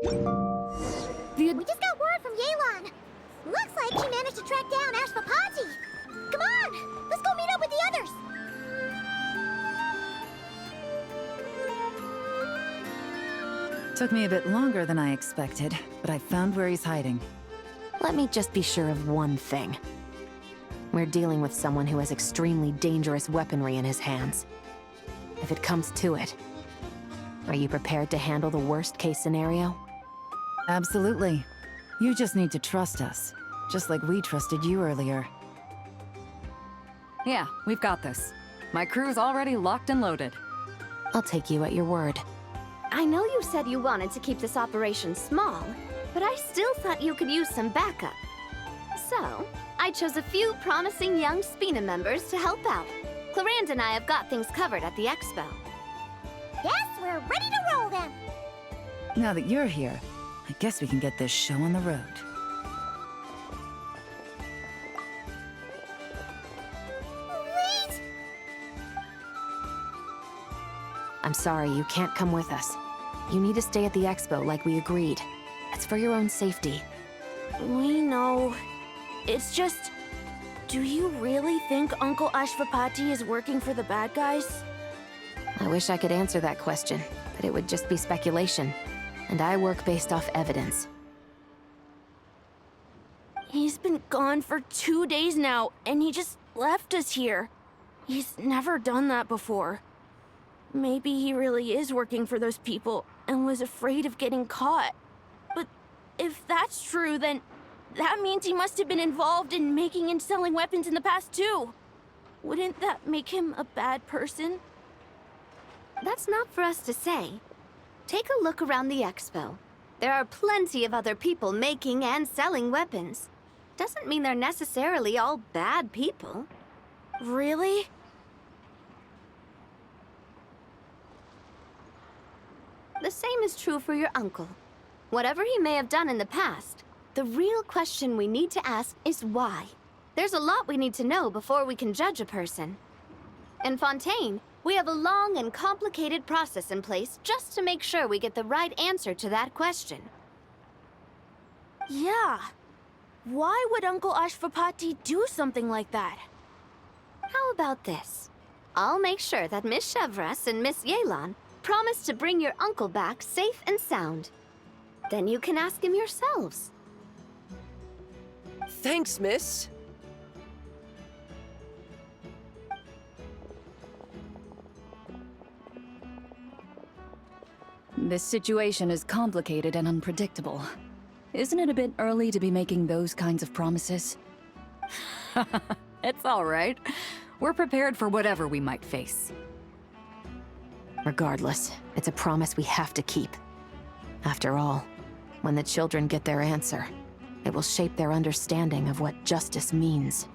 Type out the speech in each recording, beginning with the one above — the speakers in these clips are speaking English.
We just got word from Yelan. Looks like she managed to track down Ashvapati. Come on, let's go meet up with the others. Took me a bit longer than I expected, but I found where he's hiding. Let me just be sure of one thing. We're dealing with someone who has extremely dangerous weaponry in his hands. If it comes to it, are you prepared to handle the worst-case scenario? Absolutely. You just need to trust us, just like we trusted you earlier. Yeah, we've got this. My crew's already locked and loaded. I'll take you at your word. I know you said you wanted to keep this operation small, but I still thought you could use some backup. So, I chose a few promising young Spina members to help out. Clarand and I have got things covered at the expo. Yes, we're ready to roll then. Now that you're here, I guess we can get this show on the road. Wait! I'm sorry, you can't come with us. You need to stay at the expo like we agreed. It's for your own safety. We know. It's just... Do you really think Uncle Ashvapati is working for the bad guys? I wish I could answer that question, but it would just be speculation. And I work based off evidence. He's been gone for 2 days now, and he just left us here. He's never done that before. Maybe he really is working for those people and was afraid of getting caught. But if that's true, then that means he must have been involved in making and selling weapons in the past too. Wouldn't that make him a bad person? That's not for us to say. Take a look around the expo. There are plenty of other people making and selling weapons. Doesn't mean they're necessarily all bad people. Really? The same is true for your uncle. Whatever he may have done in the past, the real question we need to ask is why. There's a lot we need to know before we can judge a person. In Fontaine, we have a long and complicated process in place just to make sure we get the right answer to that question. Yeah. Why would Uncle Ashvapati do something like that? How about this? I'll make sure that Miss Chevras and Miss Yelan promise to bring your uncle back safe and sound. Then you can ask him yourselves. Thanks, miss. This situation is complicated and unpredictable. Isn't it a bit early to be making those kinds of promises? It's all right. We're prepared for whatever we might face. Regardless, it's a promise we have to keep. After all, when the children get their answer, it will shape their understanding of what justice means.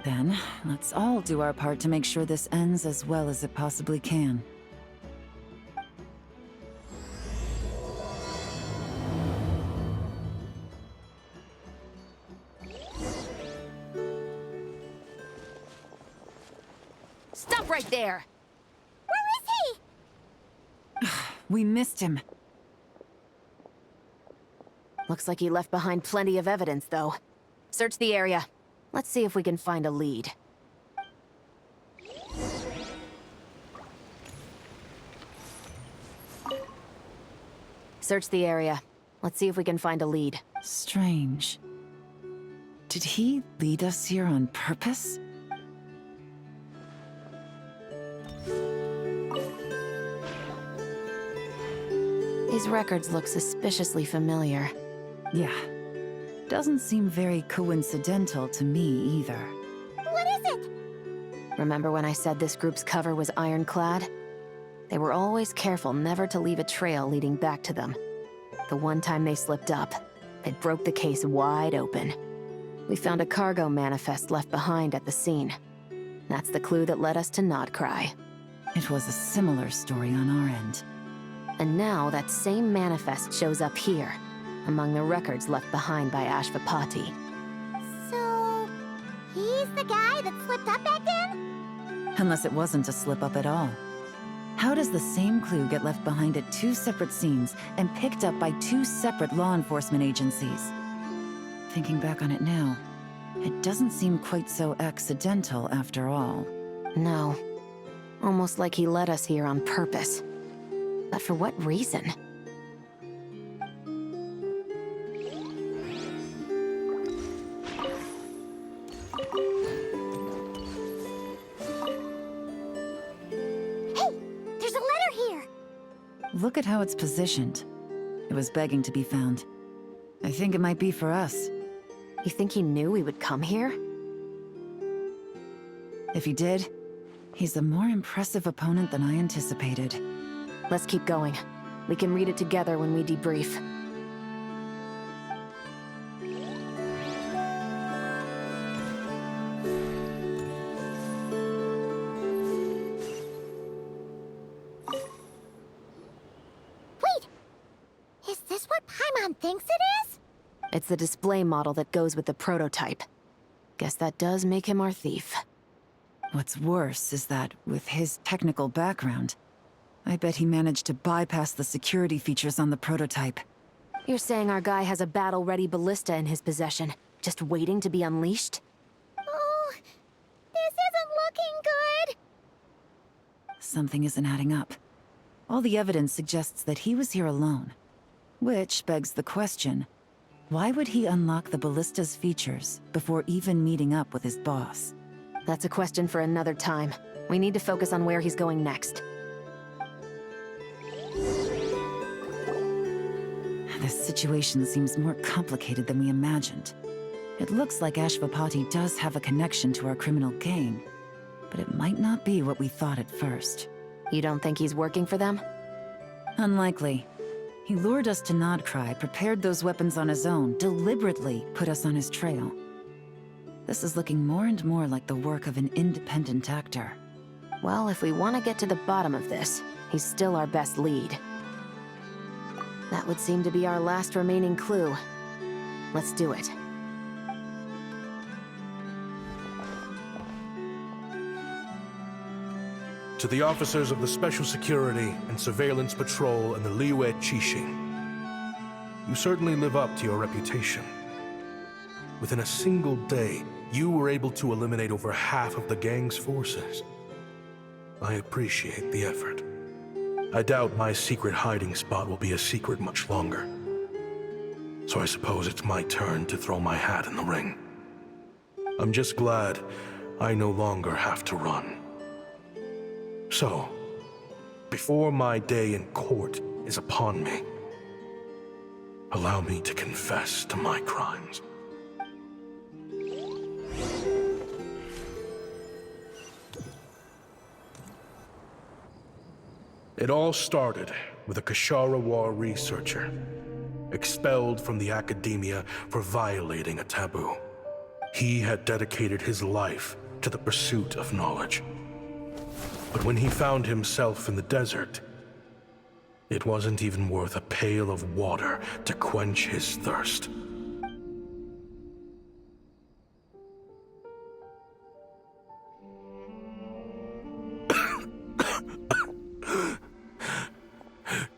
Then, let's all do our part to make sure this ends as well as it possibly can. Stop right there! Where is he? We missed him. Looks like he left behind plenty of evidence, though. Search the area. Let's see if we can find a lead. Search the area. Let's see if we can find a lead. Strange. Did he lead us here on purpose? These records look suspiciously familiar. Yeah. Doesn't seem very coincidental to me either. What is it? Remember when I said this group's cover was ironclad? They were always careful never to leave a trail leading back to them. The one time they slipped up, it broke the case wide open. We found a cargo manifest left behind at the scene. That's the clue that led us to Nodcry. It was a similar story on our end. And now that same manifest shows up here, among the records left behind by Ashvapati. So, he's the guy that slipped up back then? Unless it wasn't a slip-up at all. How does the same clue get left behind at 2 separate scenes and picked up by 2 separate law enforcement agencies? Thinking back on it now, it doesn't seem quite so accidental after all. No. Almost like he led us here on purpose. But for what reason? There's a letter here. Look at how it's positioned. It was begging to be found. I think it might be for us. You think he knew we would come here? If he did, he's a more impressive opponent than I anticipated. Let's keep going. We can read it together when we debrief. Wait! Is this what Paimon thinks it is? It's the display model that goes with the prototype. Guess that does make him our thief. What's worse is that, with his technical background, I bet he managed to bypass the security features on the prototype. You're saying our guy has a battle-ready ballista in his possession, just waiting to be unleashed? Oh, this isn't looking good. Something isn't adding up. All the evidence suggests that he was here alone. Which begs the question, why would he unlock the ballista's features before even meeting up with his boss? That's a question for another time. We need to focus on where he's going next. This situation seems more complicated than we imagined. It looks like Ashvapati does have a connection to our criminal gang, but it might not be what we thought at first. You don't think he's working for them? Unlikely. He lured us to Nodcry, prepared those weapons on his own, deliberately put us on his trail. This is looking more and more like the work of an independent actor. Well, if we want to get to the bottom of this, he's still our best lead. That would seem to be our last remaining clue. Let's do it. To the officers of the Special Security and Surveillance Patrol and the Liyue Qixing, you certainly live up to your reputation. Within a single day, you were able to eliminate over half of the gang's forces. I appreciate the effort. I doubt my secret hiding spot will be a secret much longer. So I suppose it's my turn to throw my hat in the ring. I'm just glad I no longer have to run. So, before my day in court is upon me, allow me to confess to my crimes. It all started with a Kashara War researcher, expelled from the academia for violating a taboo. He had dedicated his life to the pursuit of knowledge. But when he found himself in the desert, it wasn't even worth a pail of water to quench his thirst.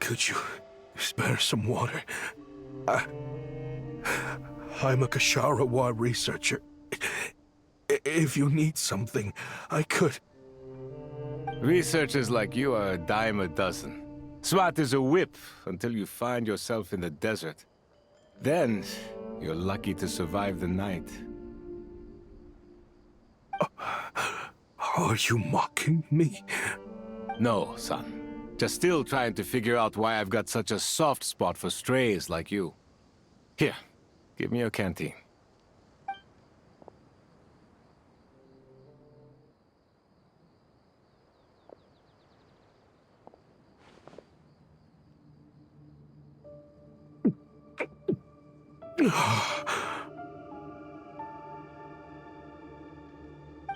Could you spare some water? I'm a Kashara War researcher. If you need something, I could. Researchers like you are a dime a dozen. Smart as a whip until you find yourself in the desert. Then, you're lucky to survive the night. Are you mocking me? No, son. Just still trying to figure out why I've got such a soft spot for strays like you. Here, give me your canteen.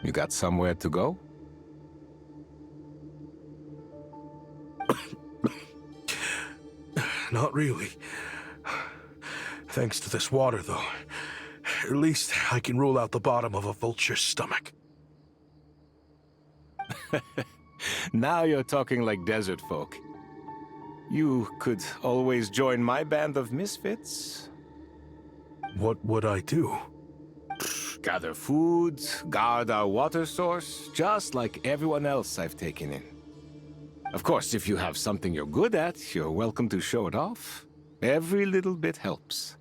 You got somewhere to go? Not really. Thanks to this water, though. At least I can rule out the bottom of a vulture's stomach. Now you're talking like desert folk. You could always join my band of misfits. What would I do? Gather food, guard our water source, just like everyone else I've taken in. Of course, if you have something you're good at, you're welcome to show it off. Every little bit helps.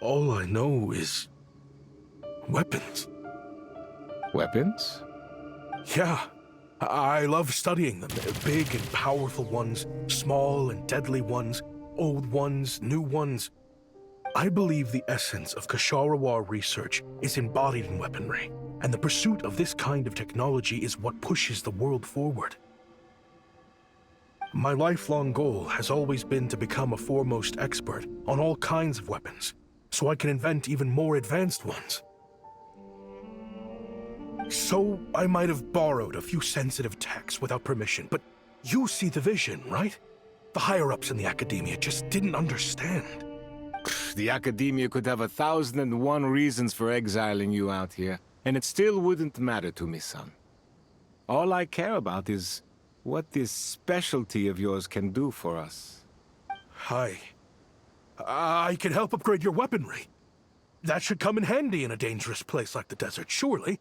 All I know is... weapons. Weapons? Yeah. I love studying them. Big and powerful ones, small and deadly ones, old ones, new ones. I believe the essence of Kasharawar research is embodied in weaponry, and the pursuit of this kind of technology is what pushes the world forward. My lifelong goal has always been to become a foremost expert on all kinds of weapons, so I can invent even more advanced ones. So I might have borrowed a few sensitive techs without permission, but you see the vision, right? The higher-ups in the academia just didn't understand. The academia could have 1,001 reasons for exiling you out here, and it still wouldn't matter to me, son. All I care about is what this specialty of yours can do for us. I can help upgrade your weaponry. That should come in handy in a dangerous place like the desert, surely.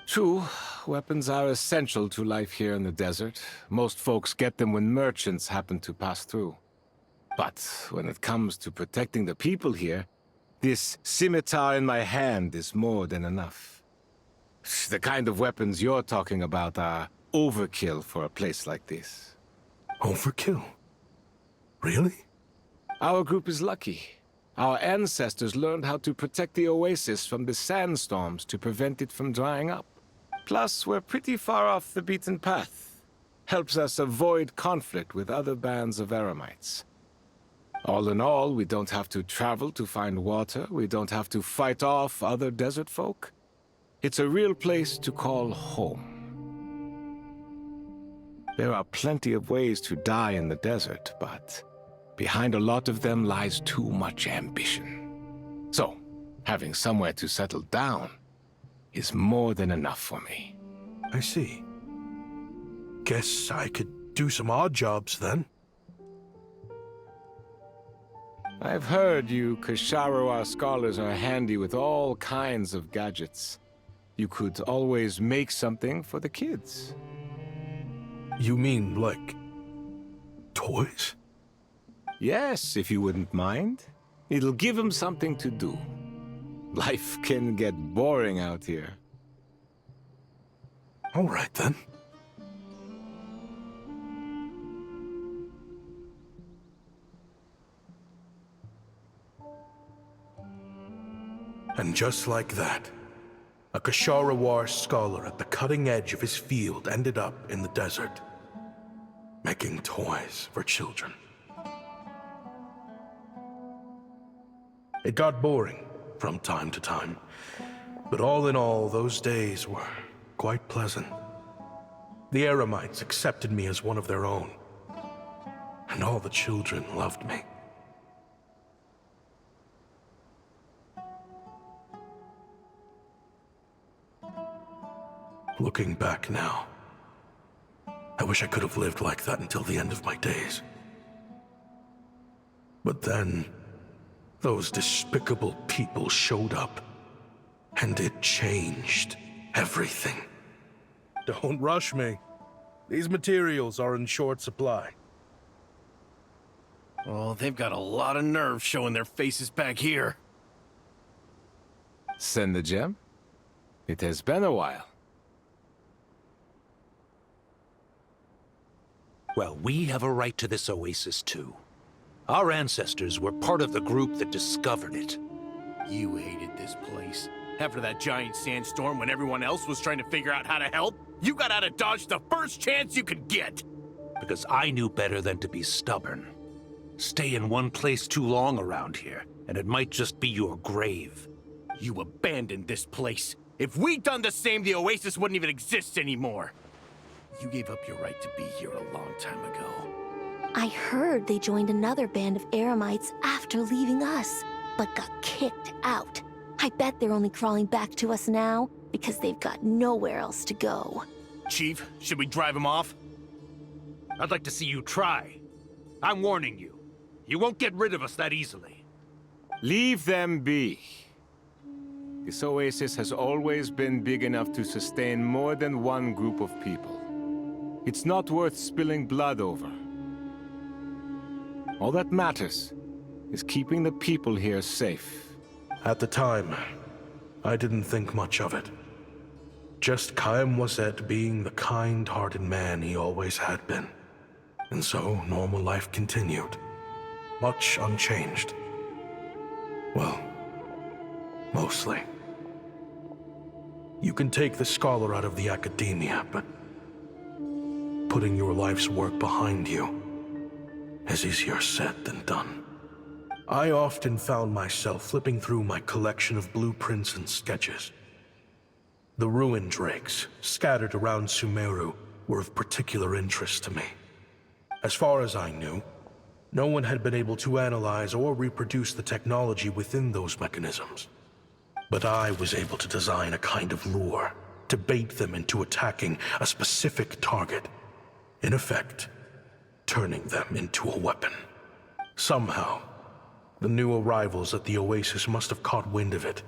True, weapons are essential to life here in the desert. Most folks get them when merchants happen to pass through. But when it comes to protecting the people here, this scimitar in my hand is more than enough. The kind of weapons you're talking about are overkill for a place like this. Overkill? Really? Our group is lucky. Our ancestors learned how to protect the oasis from the sandstorms to prevent it from drying up. Plus, we're pretty far off the beaten path. Helps us avoid conflict with other bands of Eremites. All in all, we don't have to travel to find water, we don't have to fight off other desert folk. It's a real place to call home. There are plenty of ways to die in the desert, but behind a lot of them lies too much ambition. So, having somewhere to settle down is more than enough for me. I see. Guess I could do some odd jobs then. I've heard you Kasharawar scholars are handy with all kinds of gadgets. You could always make something for the kids. You mean, like... toys? Yes, if you wouldn't mind. It'll give them something to do. Life can get boring out here. All right, then. And just like that, a Kasharawar scholar at the cutting edge of his field ended up in the desert, making toys for children. It got boring from time to time, but all in all, those days were quite pleasant. The Eremites accepted me as one of their own, and all the children loved me. Looking back now, I wish I could have lived like that until the end of my days. But then, those despicable people showed up, and it changed everything. Don't rush me. These materials are in short supply. Oh, they've got a lot of nerve showing their faces back here. Send the gem? It has been a while. Well, we have a right to this oasis, too. Our ancestors were part of the group that discovered it. You hated this place. After that giant sandstorm when everyone else was trying to figure out how to help, you got out of Dodge the first chance you could get! Because I knew better than to be stubborn. Stay in one place too long around here, and it might just be your grave. You abandoned this place. If we'd done the same, the oasis wouldn't even exist anymore. You gave up your right to be here a long time ago. I heard they joined another band of Eremites after leaving us, but got kicked out. I bet they're only crawling back to us now because they've got nowhere else to go. Chief, should we drive him off? I'd like to see you try. I'm warning you. You won't get rid of us that easily. Leave them be. This oasis has always been big enough to sustain more than one group of people. It's not worth spilling blood over. All that matters is keeping the people here safe. At the time, I didn't think much of it. Just Chaim Wazet being the kind-hearted man he always had been. And so, normal life continued. Much unchanged. Well, mostly. You can take the scholar out of the academia, but putting your life's work behind you is easier said than done. I often found myself flipping through my collection of blueprints and sketches. The ruin drakes scattered around Sumeru were of particular interest to me. As far as I knew, no one had been able to analyze or reproduce the technology within those mechanisms. But I was able to design a kind of lure to bait them into attacking a specific target. In effect, turning them into a weapon. Somehow, the new arrivals at the Oasis must have caught wind of it,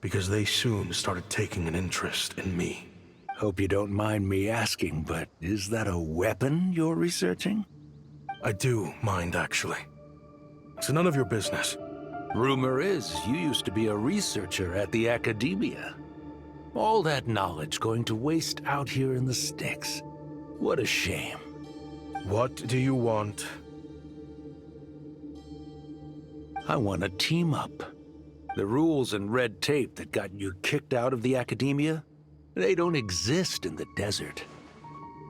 because they soon started taking an interest in me. Hope you don't mind me asking, but is that a weapon you're researching? I do mind, actually. It's none of your business. Rumor is you used to be a researcher at the academia. All that knowledge going to waste out here in the sticks. What a shame. What do you want? I want to team up. The rules and red tape that got you kicked out of the academia, they don't exist in the desert.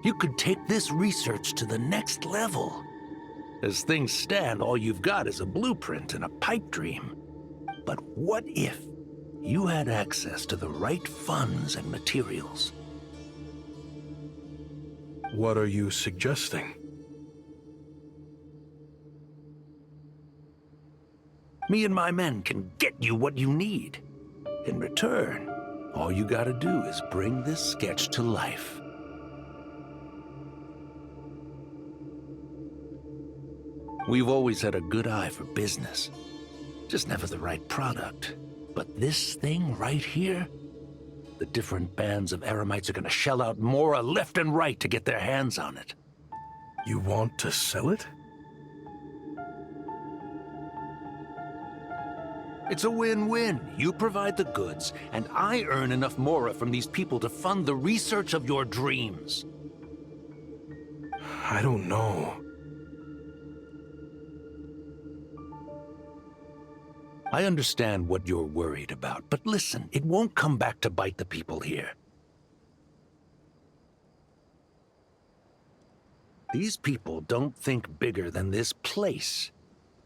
You could take this research to the next level. As things stand, all you've got is a blueprint and a pipe dream. But what if you had access to the right funds and materials? What are you suggesting? Me and my men can get you what you need. In return, all you gotta do is bring this sketch to life. We've always had a good eye for business. Just never the right product. But this thing right here, the different bands of Eremites are gonna shell out Mora left and right to get their hands on it. You want to sell it? It's a win-win. You provide the goods, and I earn enough Mora from these people to fund the research of your dreams. I don't know. I understand what you're worried about, but listen, it won't come back to bite the people here. These people don't think bigger than this place.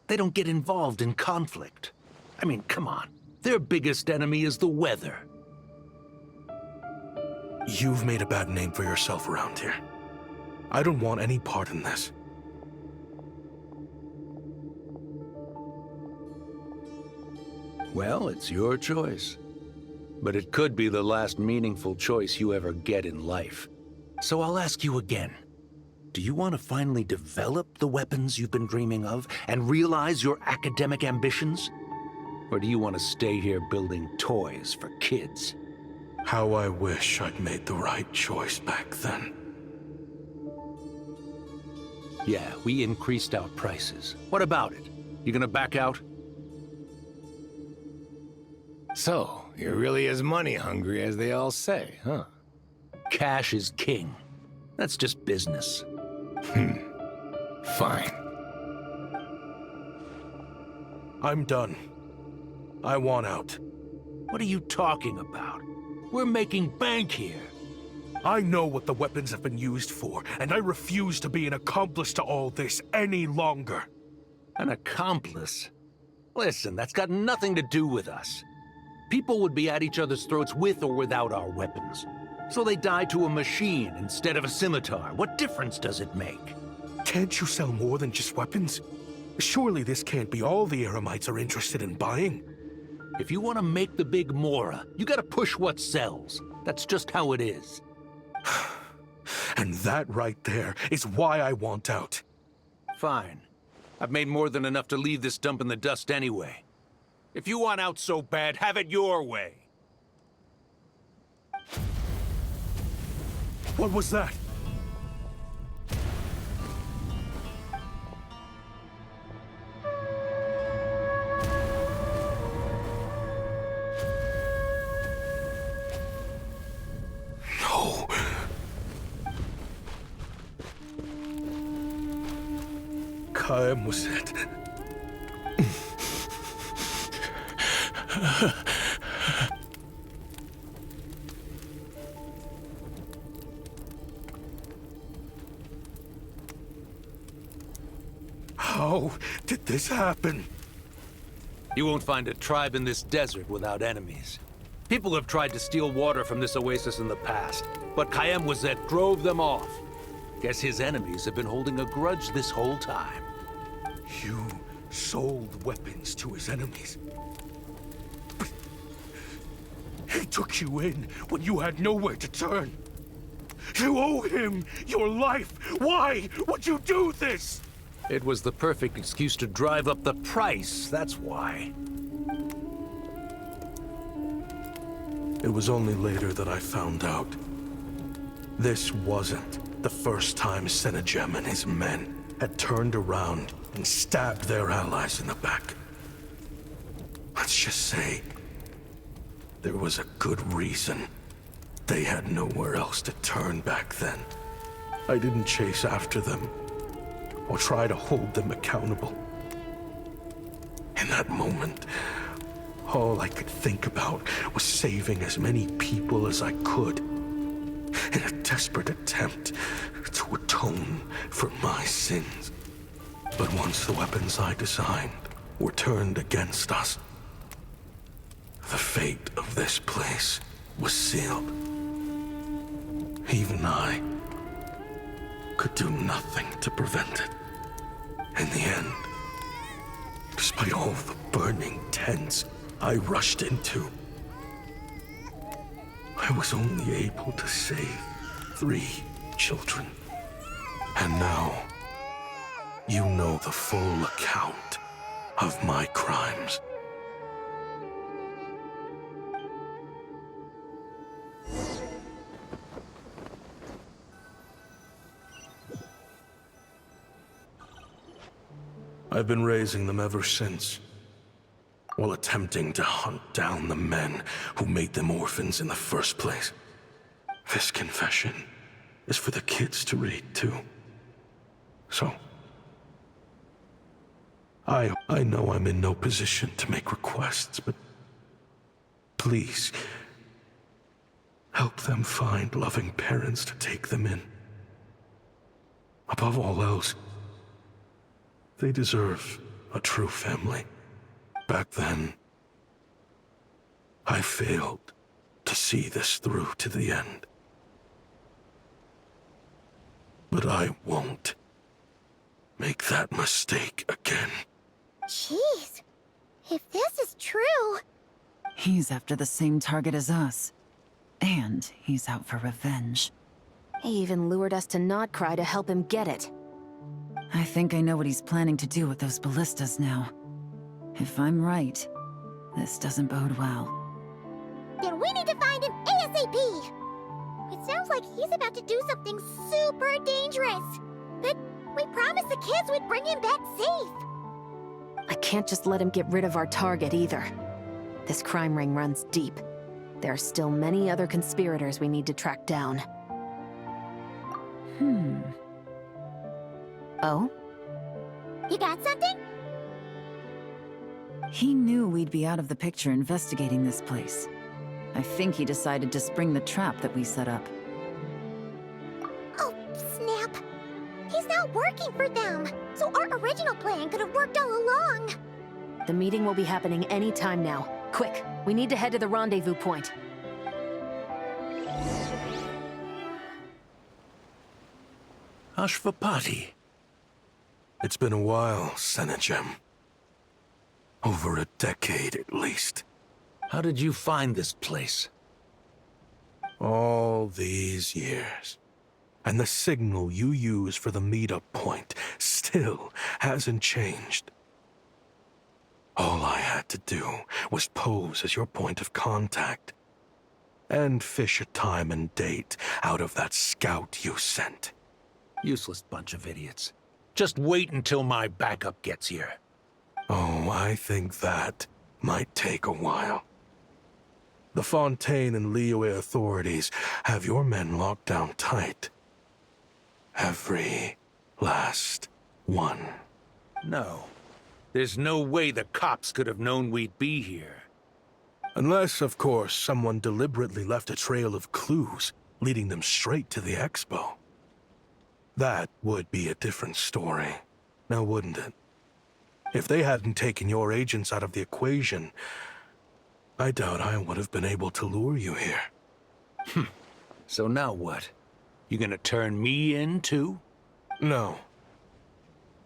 They don't get involved in conflict. I mean, come on. Their biggest enemy is the weather. You've made a bad name for yourself around here. I don't want any part in this. Well, it's your choice. But it could be the last meaningful choice you ever get in life. So I'll ask you again. Do you want to finally develop the weapons you've been dreaming of and realize your academic ambitions? Or do you want to stay here building toys for kids? How I wish I'd made the right choice back then. Yeah, we increased our prices. What about it? You gonna back out? So, you're really as money hungry as they all say, huh? Cash is king. That's just business. Fine. I'm done. I want out. What are you talking about? We're making bank here. I know what the weapons have been used for, and I refuse to be an accomplice to all this any longer. An accomplice? Listen, that's got nothing to do with us. People would be at each other's throats with or without our weapons. So they die to a machine instead of a scimitar. What difference does it make? Can't you sell more than just weapons? Surely this can't be all the Eremites are interested in buying. If you want to make the big Mora, you gotta push what sells. That's just how it is. And that right there is why I want out. Fine. I've made more than enough to leave this dump in the dust anyway. If you want out so bad, have it your way. What was that? No. Kaem was it. How did this happen? You won't find a tribe in this desert without enemies. People have tried to steal water from this oasis in the past, but Kaem Wazet drove them off. Guess his enemies have been holding a grudge this whole time. You sold weapons to his enemies. But he took you in when you had nowhere to turn. You owe him your life. Why would you do this? It was the perfect excuse to drive up the price, that's why. It was only later that I found out. This wasn't the first time Senejem and his men had turned around and stabbed their allies in the back. Let's just say, there was a good reason they had nowhere else to turn back then. I didn't chase after them or try to hold them accountable. In that moment, all I could think about was saving as many people as I could in a desperate attempt to atone for my sins. But once the weapons I designed were turned against us, the fate of this place was sealed. Even I could do nothing to prevent it. In the end, despite all the burning tents I rushed into, I was only able to save 3 children. And now, you know the full account of my crimes. I've been raising them ever since, while attempting to hunt down the men who made them orphans in the first place. This confession is for the kids to read, too. So, I know I'm in no position to make requests, but please, help them find loving parents to take them in. Above all else, they deserve a true family. Back then, I failed to see this through to the end. But I won't make that mistake again. Jeez. If this is true... He's after the same target as us. And he's out for revenge. He even lured us to Notcry to help him get it. I think I know what he's planning to do with those ballistas now. If I'm right, this doesn't bode well. Then we need to find him ASAP! It sounds like he's about to do something super dangerous. But we promised the kids we'd bring him back safe. I can't just let him get rid of our target either. This crime ring runs deep. There are still many other conspirators we need to track down. Oh? You got something? He knew we'd be out of the picture investigating this place. I think he decided to spring the trap that we set up. Oh, snap. He's not working for them. So our original plan could have worked all along. The meeting will be happening any time now. Quick, we need to head to the rendezvous point. Ashvapati. It's been a while, Senejem. Over a decade, at least. How did you find this place? All these years. And the signal you use for the meetup point still hasn't changed. All I had to do was pose as your point of contact. And fish a time and date out of that scout you sent. Useless bunch of idiots. Just wait until my backup gets here. Oh, I think that might take a while. The Fontaine and Liyue authorities have your men locked down tight. Every last one. No. There's no way the cops could have known we'd be here. Unless, of course, someone deliberately left a trail of clues, leading them straight to the expo. That would be a different story, now wouldn't it? If they hadn't taken your agents out of the equation, I doubt I would have been able to lure you here. So now what? You gonna turn me in, too? No.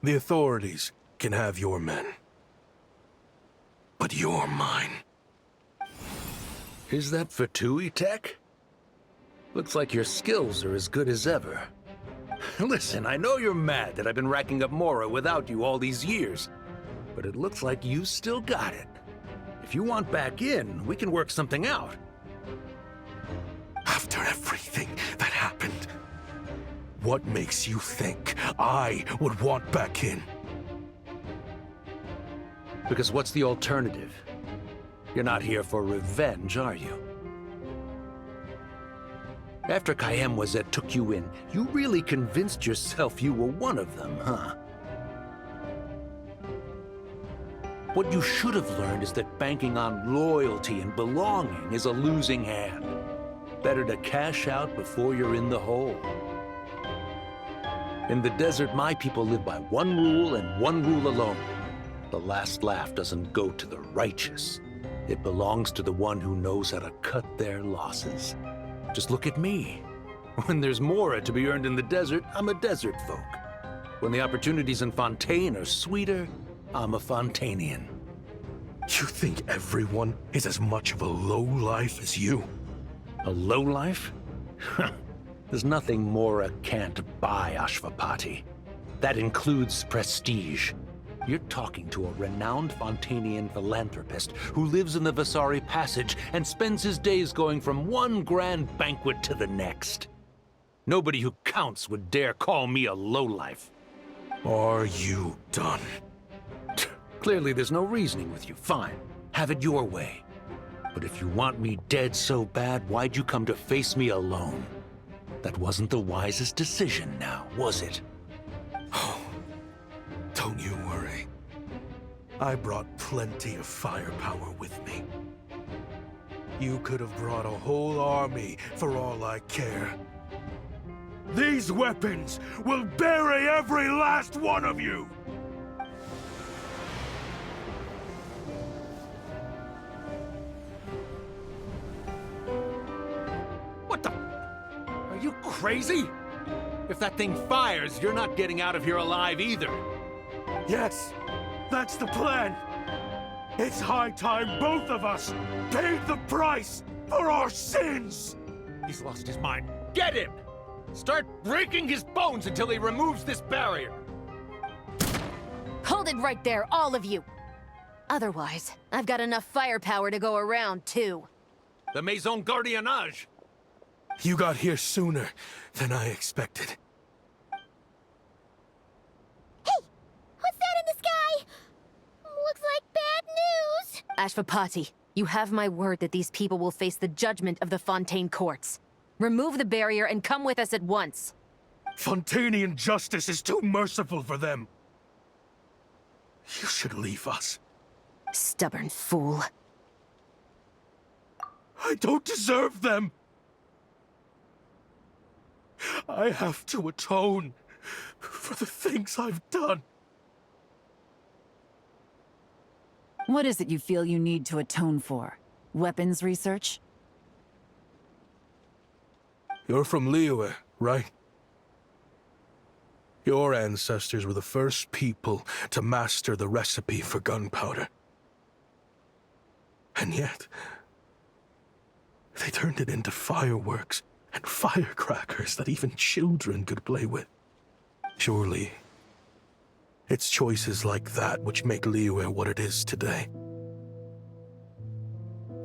The authorities can have your men. But you're mine. Is that Fatui tech? Looks like your skills are as good as ever. Listen, I know you're mad that I've been racking up Mora without you all these years, but it looks like you still got it. If you want back in, we can work something out. After everything that happened, what makes you think I would want back in? Because what's the alternative? You're not here for revenge, are you? After Kayemwazet took you in, you really convinced yourself you were one of them, huh? What you should have learned is that banking on loyalty and belonging is a losing hand. Better to cash out before you're in the hole. In the desert, my people live by one rule and one rule alone. The last laugh doesn't go to the righteous. It belongs to the one who knows how to cut their losses. Just look at me. When there's Mora to be earned in the desert, I'm a desert folk. When the opportunities in Fontaine are sweeter, I'm a Fontainian. You think everyone is as much of a lowlife as you? A lowlife? There's nothing Mora can't buy, Ashvapati. That includes prestige. You're talking to a renowned Fontainian philanthropist who lives in the Vasari Passage and spends his days going from one grand banquet to the next. Nobody who counts would dare call me a lowlife. Are you done? Clearly there's no reasoning with you. Fine. Have it your way. But if you want me dead so bad, why'd you come to face me alone? That wasn't the wisest decision now, was it? Oh, don't you worry. I brought plenty of firepower with me. You could have brought a whole army for all I care. These weapons will bury every last one of you! What the? Are you crazy? If that thing fires, you're not getting out of here alive either. Yes, that's the plan. It's high time both of us paid the price for our sins! He's lost his mind. Get him! Start breaking his bones until he removes this barrier. Hold it right there, all of you! Otherwise, I've got enough firepower to go around, too. The Maison Gardiennage! You got here sooner than I expected. Hey! What's that in the sky? Looks like bad news! Ashvapati, you have my word that these people will face the judgment of the Fontaine courts. Remove the barrier and come with us at once. Fontainian justice is too merciful for them. You should leave us. Stubborn fool. I don't deserve them. I have to atone for the things I've done. What is it you feel you need to atone for? Weapons research? You're from Liyue, right? Your ancestors were the first people to master the recipe for gunpowder. And yet, They turned it into fireworks and firecrackers that even children could play with. Surely, it's choices like that which make Liyue what it is today.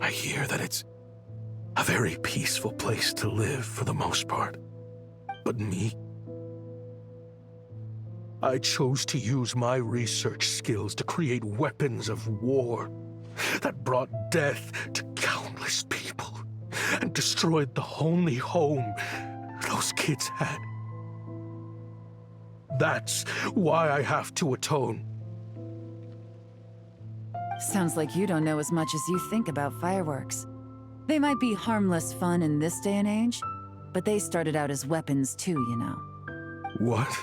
I hear that it's a very peaceful place to live for the most part. But me? I chose to use my research skills to create weapons of war that brought death to countless people and destroyed the only home those kids had. That's why I have to atone. Sounds like you don't know as much as you think about fireworks. They might be harmless fun in this day and age, but they started out as weapons too, you know. What?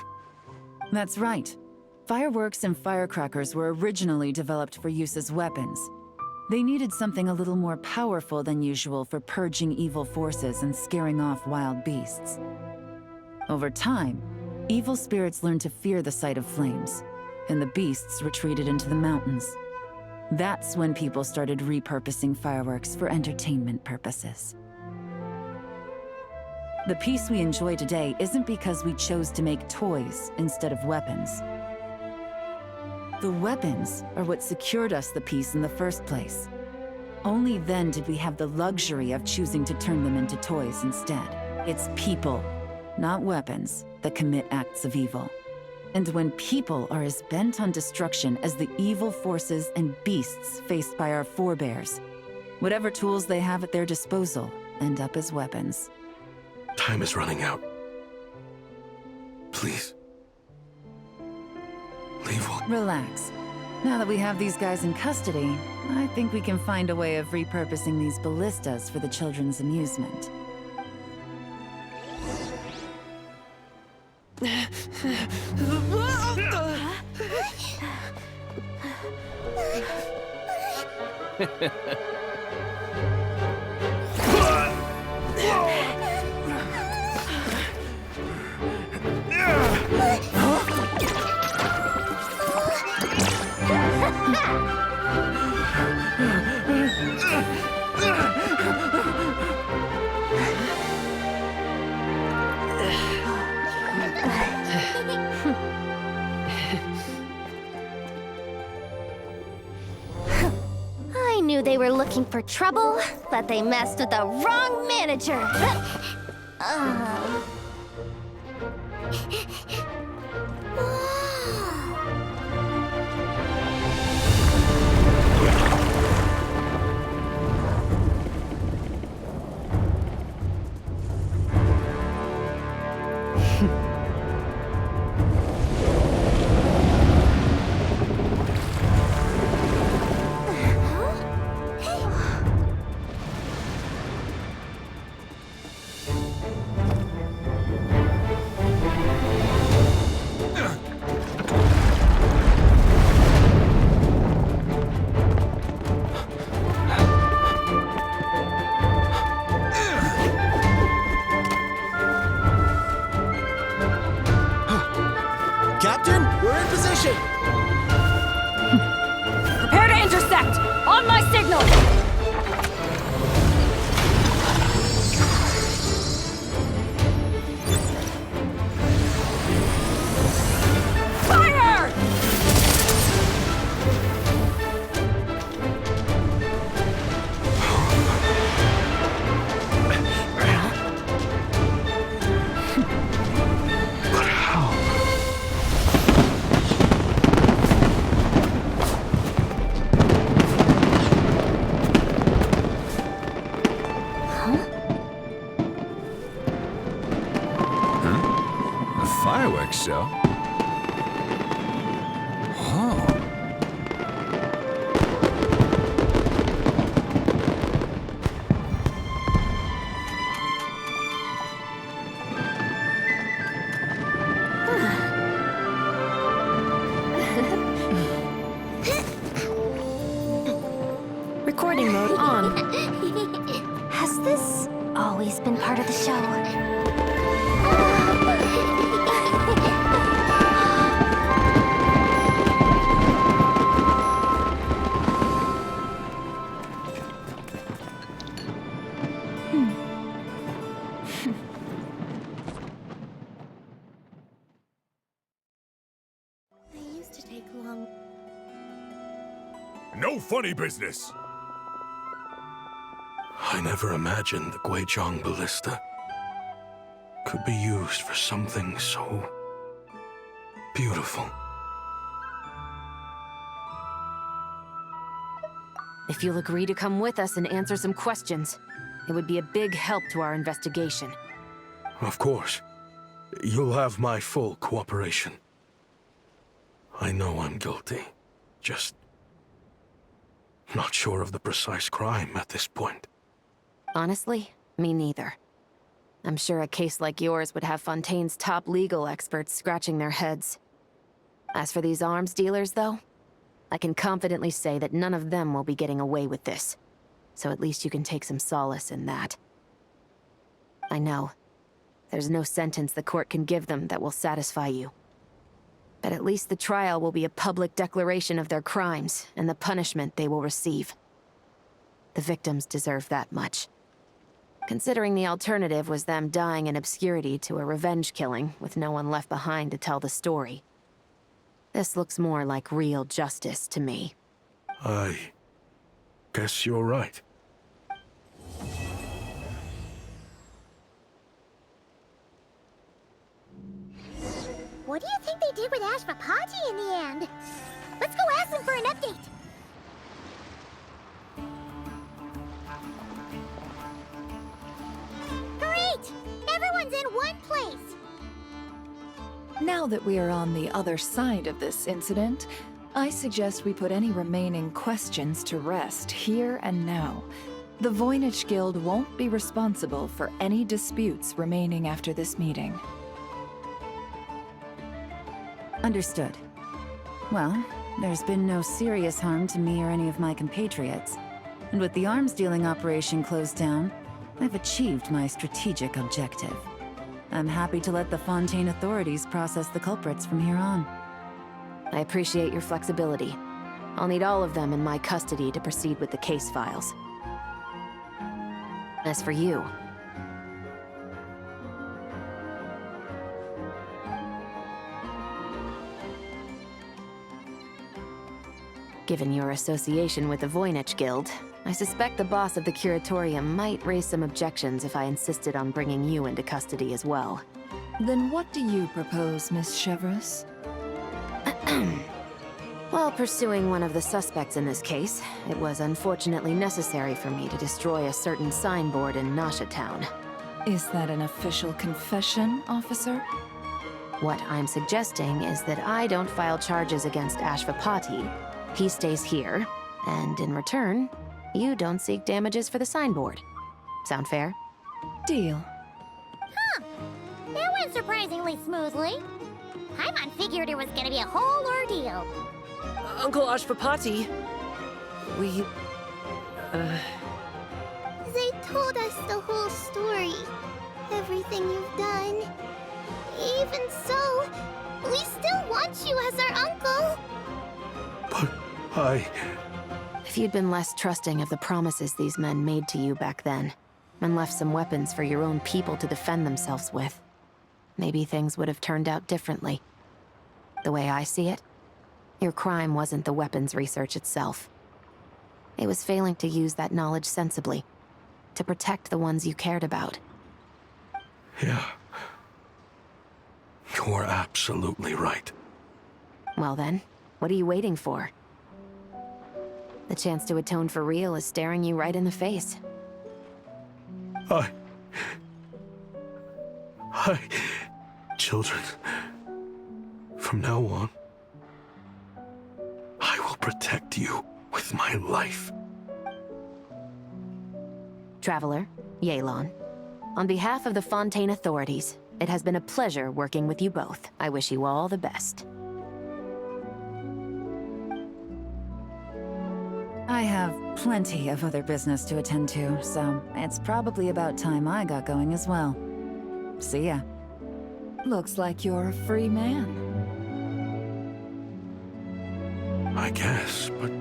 That's right. Fireworks and firecrackers were originally developed for use as weapons. They needed something a little more powerful than usual for purging evil forces and scaring off wild beasts. Over time, evil spirits learned to fear the sight of flames, and the beasts retreated into the mountains. That's when people started repurposing fireworks for entertainment purposes. The peace we enjoy today isn't because we chose to make toys instead of weapons. The weapons are what secured us the peace in the first place. Only then did we have the luxury of choosing to turn them into toys instead. It's people, not weapons, that commit acts of evil. And when people are as bent on destruction as the evil forces and beasts faced by our forebears, whatever tools they have at their disposal end up as weapons. Time is running out. Please. Leave. Relax. Now that we have these guys in custody, I think we can find a way of repurposing these ballistas for the children's amusement. I knew they were looking for trouble, but they messed with the wrong manager. Captain, we're in position! Prepare to intersect! On my signal! Fire! But how? A fireworks show? Oh. Recording mode on. Has this always been part of the show? No funny business! I never imagined the Guizhong ballista could be used for something so beautiful. If you'll agree to come with us and answer some questions, it would be a big help to our investigation. Of course. You'll have my full cooperation. I know I'm guilty. Just not sure of the precise crime at this point. Honestly, me neither. I'm sure a case like yours would have Fontaine's top legal experts scratching their heads. As for these arms dealers, though, I can confidently say that none of them will be getting away with this. So at least you can take some solace in that. I know. There's no sentence the court can give them that will satisfy you. But at least the trial will be a public declaration of their crimes and the punishment they will receive. The victims deserve that much. Considering the alternative was them dying in obscurity to a revenge killing with no one left behind to tell the story. This looks more like real justice to me. I guess you're right. What do you think they did with Ashvapati in the end? Let's go ask them for an update. Great! Everyone's in one place. Now that we are on the other side of this incident, I suggest we put any remaining questions to rest here and now. The Voynich Guild won't be responsible for any disputes remaining after this meeting. Understood. Well, there's been no serious harm to me or any of my compatriots. And with the arms dealing operation closed down, I've achieved my strategic objective. I'm happy to let the Fontaine authorities process the culprits from here on. I appreciate your flexibility. I'll need all of them in my custody to proceed with the case files. As for you, given your association with the Voynich Guild, I suspect the boss of the Curatorium might raise some objections if I insisted on bringing you into custody as well. Then what do you propose, Miss Chevreuse? While pursuing one of the suspects in this case, it was unfortunately necessary for me to destroy a certain signboard in Nasha Town. Is that an official confession, officer? What I'm suggesting is that I don't file charges against Ashvapati. He stays here, and in return, you don't seek damages for the signboard. Sound fair? Deal. Huh. That went surprisingly smoothly. Paimon figured it was gonna be a whole ordeal. Uncle Ashvapati, we... They told us the whole story. Everything you've done. Even so, we still want you as our uncle. But if you'd been less trusting of the promises these men made to you back then, and left some weapons for your own people to defend themselves with, maybe things would have turned out differently. The way I see it, your crime wasn't the weapons research itself. It was failing to use that knowledge sensibly, to protect the ones you cared about. Yeah. You're absolutely right. Well then, what are you waiting for? The chance to atone for real is staring you right in the face. Children, from now on, I will protect you with my life. Traveler, Yelan, on behalf of the Fontaine authorities, it has been a pleasure working with you both. I wish you all the best. I have plenty of other business to attend to, so it's probably about time I got going as well. See ya. Looks like you're a free man. I guess, but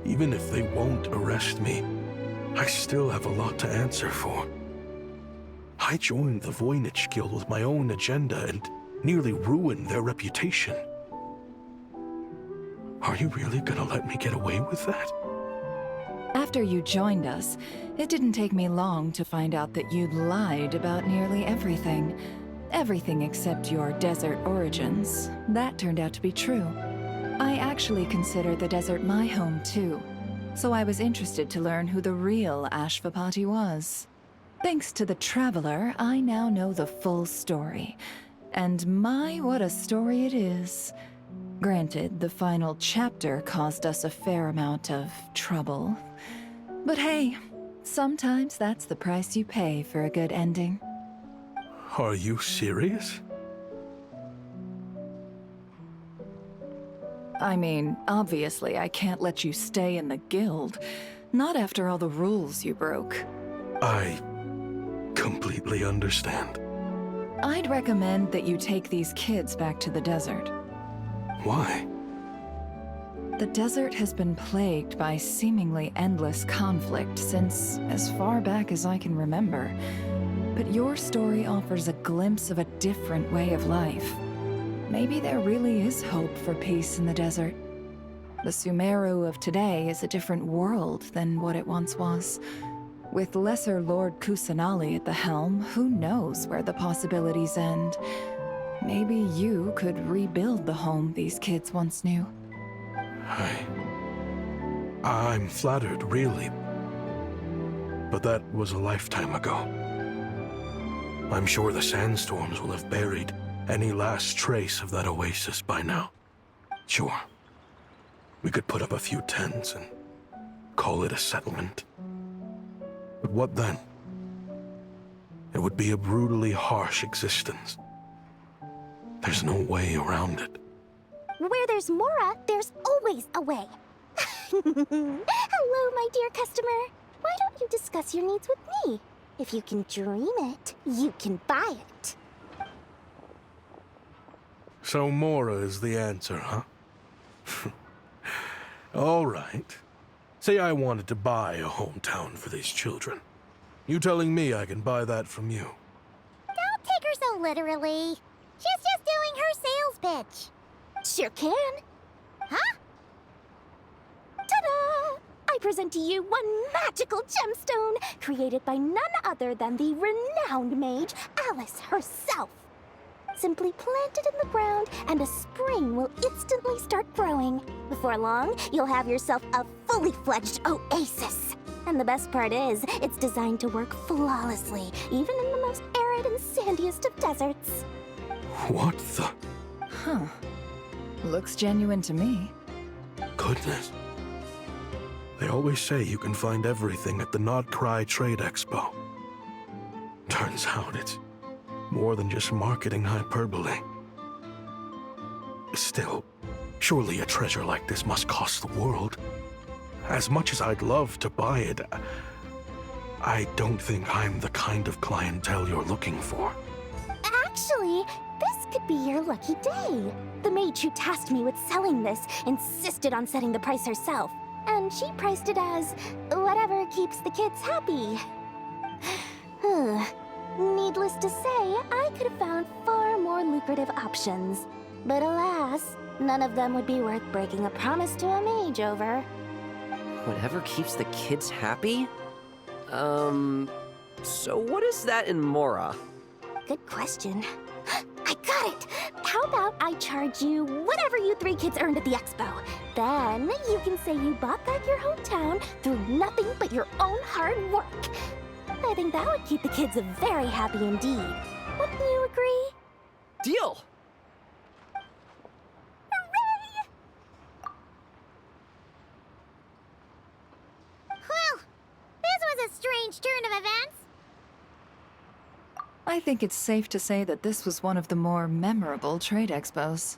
even if they won't arrest me, I still have a lot to answer for. I joined the Voynich Guild with my own agenda and nearly ruined their reputation. Are you really gonna let me get away with that? After you joined us, it didn't take me long to find out that you'd lied about nearly everything. Everything except your desert origins. That turned out to be true. I actually consider the desert my home too, so I was interested to learn who the real Ashvapati was. Thanks to the Traveler, I now know the full story. And my, what a story it is. Granted, the final chapter caused us a fair amount of trouble. But hey, sometimes that's the price you pay for a good ending. Are you serious? I mean, obviously I can't let you stay in the guild. Not after all the rules you broke. I completely understand. I'd recommend that you take these kids back to the desert. Why? The desert has been plagued by seemingly endless conflict since as far back as I can remember. But your story offers a glimpse of a different way of life. Maybe there really is hope for peace in the desert. The Sumeru of today is a different world than what it once was. With Lesser Lord Kusanali at the helm, who knows where the possibilities end? Maybe you could rebuild the home these kids once knew. I'm flattered, really. But that was a lifetime ago. I'm sure the sandstorms will have buried any last trace of that oasis by now. Sure, we could put up a few tents and call it a settlement. But what then? It would be a brutally harsh existence. There's no way around it. Where there's Mora, there's always a way. Hello, my dear customer. Why don't you discuss your needs with me? If you can dream it, you can buy it. So Mora is the answer, huh? All right. Say I wanted to buy a hometown for these children. You telling me I can buy that from you? Don't take her so literally. She's just doing her sales pitch. Sure can. Huh? Ta-da! I present to you one magical gemstone created by none other than the renowned mage Alice herself. Simply plant it in the ground and a spring will instantly start growing. Before long, you'll have yourself a fully fledged oasis. And the best part is, it's designed to work flawlessly, even in the most arid and sandiest of deserts. What the? Huh. Looks genuine to me. Goodness. They always say you can find everything at the Not Cry Trade Expo. Turns out it's more than just marketing hyperbole. Still, surely a treasure like this must cost the world. As much as I'd love to buy it, I don't think I'm the kind of clientele you're looking for. Actually, this could be your lucky day. The mage who tasked me with selling this insisted on setting the price herself, and she priced it as whatever keeps the kids happy. Needless to say, I could have found far more lucrative options. But alas, none of them would be worth breaking a promise to a mage over. Whatever keeps the kids happy? So what is that in Mora? Good question. I got it! How about I charge you whatever you three kids earned at the expo? Then you can say you bought back your hometown through nothing but your own hard work. I think that would keep the kids very happy indeed. Wouldn't you agree? Deal! Hooray! Well, this was a strange turn of events. I think it's safe to say that this was one of the more memorable trade expos.